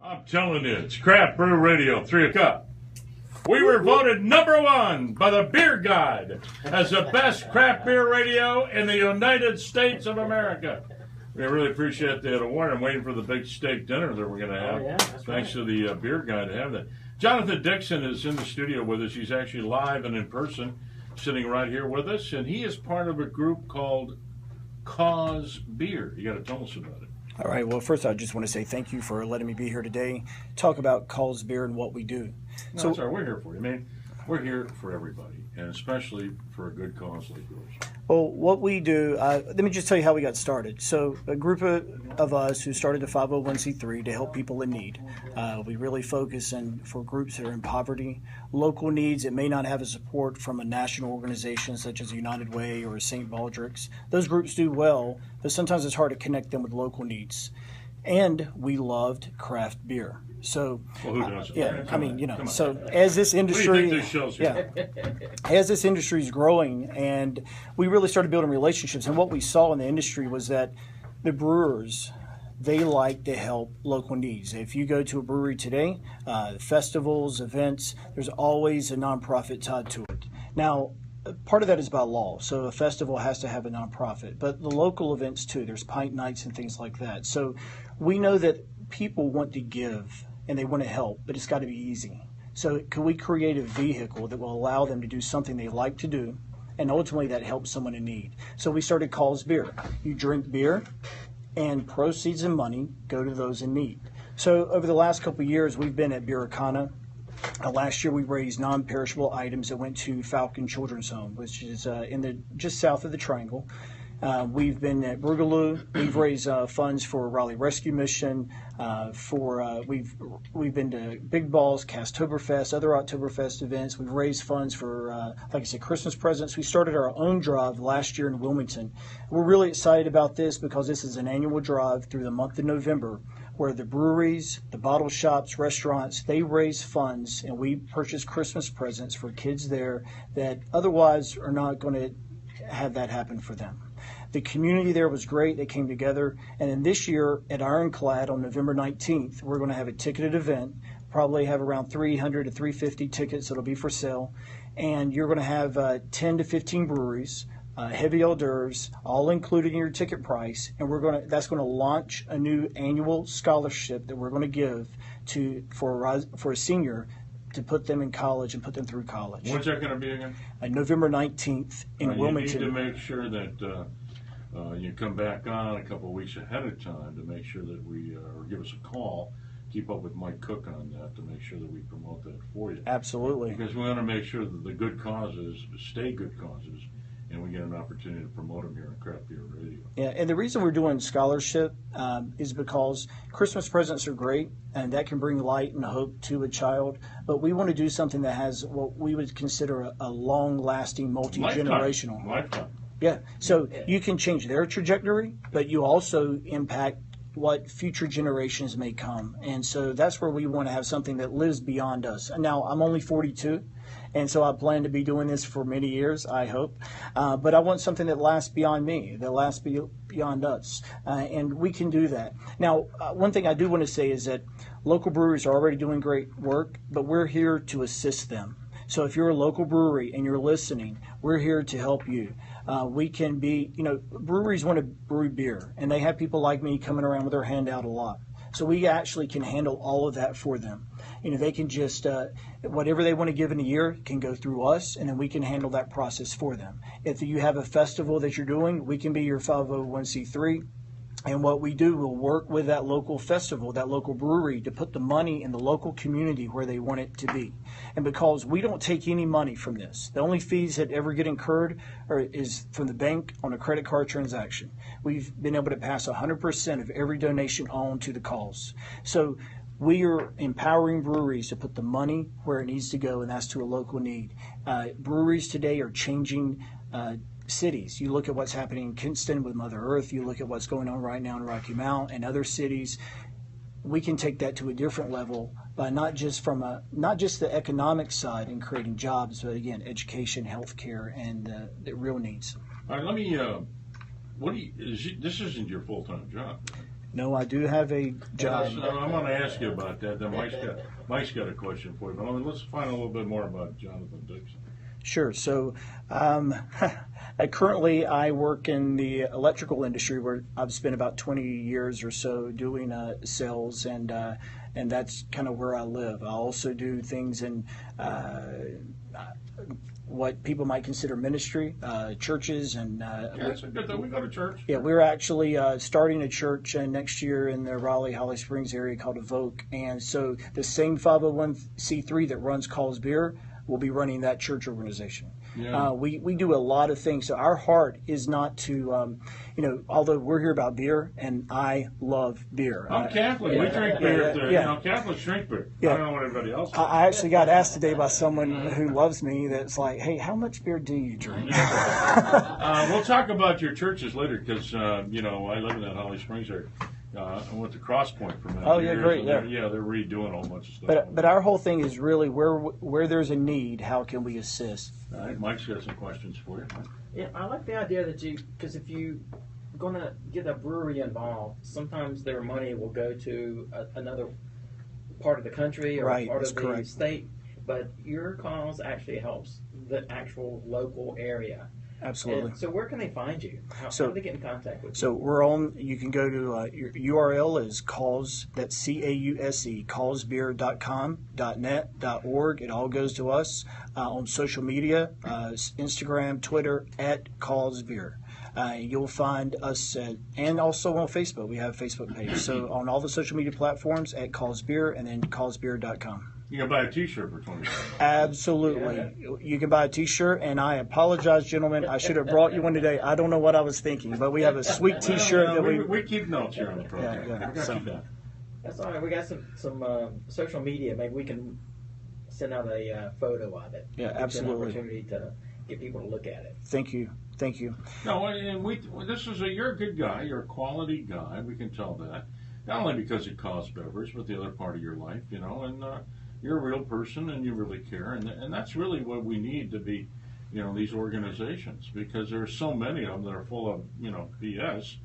I'm telling you, it's Craft Brew Radio, 3 o'clock. We were voted #1 by the Beer Guide as the best craft beer radio in the United States of America. We really appreciate that award. I'm waiting for the big steak dinner that we're going to have. Oh, yeah, that's Thanks right. to the Beer Guide to have that. Jonathan Dixon is in the studio with us. He's actually live and in person, sitting right here with us, and he is part of a group called Cause Beer. You got to tell us about it. All right. Well, first, I just want to say thank you for letting me be here today, talk about Cause Beer and what we do. No, So, sorry, we're here for you. I mean, we're here for everybody, and especially for a good cause like yours. well, what we do, let me just tell you how we got started. So, a group of us who started a 501c3 to help people in need. We really focus for groups that are in poverty, local needs that may not have a support from a national organization such as United Way or St. Baldrick's. Those groups do well, but sometimes it's hard to connect them with local needs. And we loved craft beer. So, Well, who doesn't? yeah, Come I mean, on, you know, come on. so as this What do you industry, think this shows you? as this industry is growing, and we really started building relationships, and what we saw in the industry was that the brewers, they like to help local needs. If you go to a brewery today, festivals, events, there's always a nonprofit tied to it. Now, part of that is by law, so a festival has to have a nonprofit, but the local events too, there's pint nights and things like that. So we know that people want to give and they want to help, but it's got to be easy. So can we create a vehicle that will allow them to do something they like to do, and ultimately that helps someone in need? So we started Cause Beer. You drink beer, and proceeds and money go to those in need. So over the last couple of years, we've been at Beericana. Last year, we raised non-perishable items that went to Falcon Children's Home, which is just south of the Triangle. We've been at Brugaloo. We've raised funds for Raleigh Rescue Mission. We've been to Big Balls, Castoberfest, other Oktoberfest events. We've raised funds for, like I said, Christmas presents. We started our own drive last year in Wilmington. We're really excited about this because this is an annual drive through the month of November, where the breweries, the bottle shops, restaurants, they raise funds, and we purchase Christmas presents for kids there that otherwise are not going to have that happen for them. The community there was great. They came together. And then this year at Ironclad on November 19th, we're going to have a ticketed event, probably have around 300 to 350 tickets that'll be for sale. And you're going to have 10 to 15 breweries, heavy hors d'oeuvres, all included in your ticket price. And that's going to launch a new annual scholarship that we're going to give for a senior to put them in college and put them through college. When's that going to be again? November 19th in Wilmington. You need to make sure that you come back on a couple of weeks ahead of time to make sure that or give us a call, keep up with Mike Cook on that to make sure that we promote that for you. Absolutely. Because we want to make sure that the good causes stay good causes, and we get an opportunity to promote them here on Craft Beer Radio. Yeah, and the reason we're doing scholarship is because Christmas presents are great, and that can bring light and hope to a child. But we want to do something that has what we would consider a long-lasting, multi-generational. Lifetime. Yeah, so you can change their trajectory, but you also impact what future generations may come. And so that's where we want to have something that lives beyond us. Now, I'm only 42, and so I plan to be doing this for many years, I hope. But I want something that lasts beyond me, that lasts beyond us. And we can do that. Now, one thing I do want to say is that local breweries are already doing great work, but we're here to assist them. So if you're a local brewery and you're listening, we're here to help you. We can be, breweries want to brew beer, and they have people like me coming around with their hand out a lot. So we actually can handle all of that for them. They can just, whatever they want to give in a year can go through us, and then we can handle that process for them. If you have a festival that you're doing, we can be your 501c3. And what we do, we'll work with that local festival, that local brewery, to put the money in the local community where they want it to be. And because we don't take any money from this, the only fees that ever get incurred is from the bank on a credit card transaction. We've been able to pass 100% of every donation on to the cause. So we are empowering breweries to put the money where it needs to go, and that's to a local need. Breweries today are changing cities. You look at what's happening in Kinston with Mother Earth. You look at what's going on right now in Rocky Mount and other cities. We can take that to a different level by not just the economic side and creating jobs, but again, education, healthcare, and the real needs. All right, let me. This isn't your full-time job, right? No, I do have a job. So I'm going to ask you about that. Then Mike's got a question for you. But let's find a little bit more about Jonathan Dixon. Sure. So, currently, I work in the electrical industry, where I've spent about 20 years or so doing sales, and that's kind of where I live. I also do things in what people might consider ministry, churches, and That's a good thing. We go to church. yeah, we're actually starting a church next year in the Raleigh, Holly Springs area called Evoke, and so the same 501c3 that runs Calls Beer will be running that church organization. Yeah. We do a lot of things. So our heart is not to, although we're here about beer, and I love beer. I'm Catholic. We drink beer. Catholics drink beer. Yeah. I don't know what everybody else does. I actually got asked today by someone who loves me that's like, hey, how much beer do you drink? We'll talk about your churches later because, I live in that Holly Springs area. I went to Cross Point for many years. Oh, yeah, great. They're redoing a whole bunch of stuff. But our whole thing is really where there's a need, how can we assist? All right, Mike's got some questions for you. Yeah, I like the idea that because if you're going to get a brewery involved, sometimes their money will go to another part of the country or Right, part that's of the correct. state, but your cause actually helps the actual local area. Absolutely. And so where can they find you? How do they get in contact with you? So we're on. You can go to your URL is cause. That's CAUSE callsbeer.com.net.org. It all goes to us on social media, Instagram, Twitter @callsbeer. You'll find us and also on Facebook. We have a Facebook page. So on all the social media platforms @callsbeer and then callsbeer.com. You can buy a T-shirt for $20. Absolutely. Yeah. You can buy a T-shirt, and I apologize, gentlemen. I should have brought you one today. I don't know what I was thinking, but we have a sweet T-shirt that We keep notes here on the program. Yeah, We got so- you down. That's all right. We got some social media. Maybe we can send out a photo of it. Yeah, Gives you absolutely. An opportunity to get people to look at it. Thank you. No, and you're a good guy. You're a quality guy. We can tell that. Not only because you cause beverage, but the other part of your life, and you're a real person and you really care. And that's really what we need to be, these organizations, because there's so many of them that are full of, BS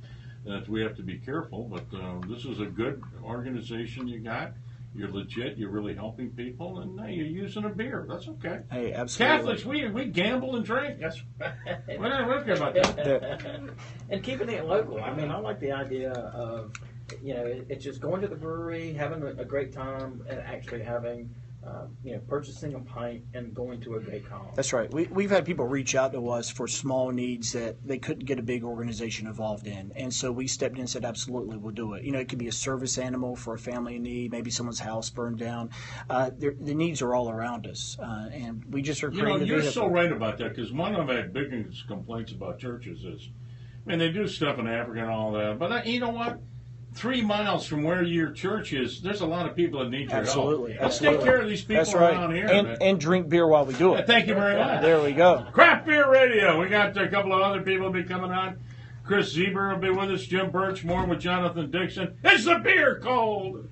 that we have to be careful. But this is a good organization you got. You're legit. You're really helping people, and hey, you're using a beer. That's okay. Hey, absolutely. Catholics, we gamble and drink. That's we don't care about that. And keeping it local. I mean, I like the idea of, it's just going to the brewery, having a great time, and actually having, purchasing a pint and going to a great cause. That's right. We've had people reach out to us for small needs that they couldn't get a big organization involved in. And so we stepped in and said, absolutely, we'll do it. It could be a service animal for a family in need, maybe someone's house burned down. The needs are all around us. And we just are creating You're so right about that, because one of my biggest complaints about churches is, they do stuff in Africa and all that, but you know what? 3 miles from where your church is, there's a lot of people that need your Absolutely. help. Let's take care of these people That's right. around here. And drink beer while we do it. Thank you very much. There we go. Craft Beer Radio. We got a couple of other people will be coming on. Chris Zieber will be with us. Jim Birchmore with Jonathan Dixon. Is the beer cold?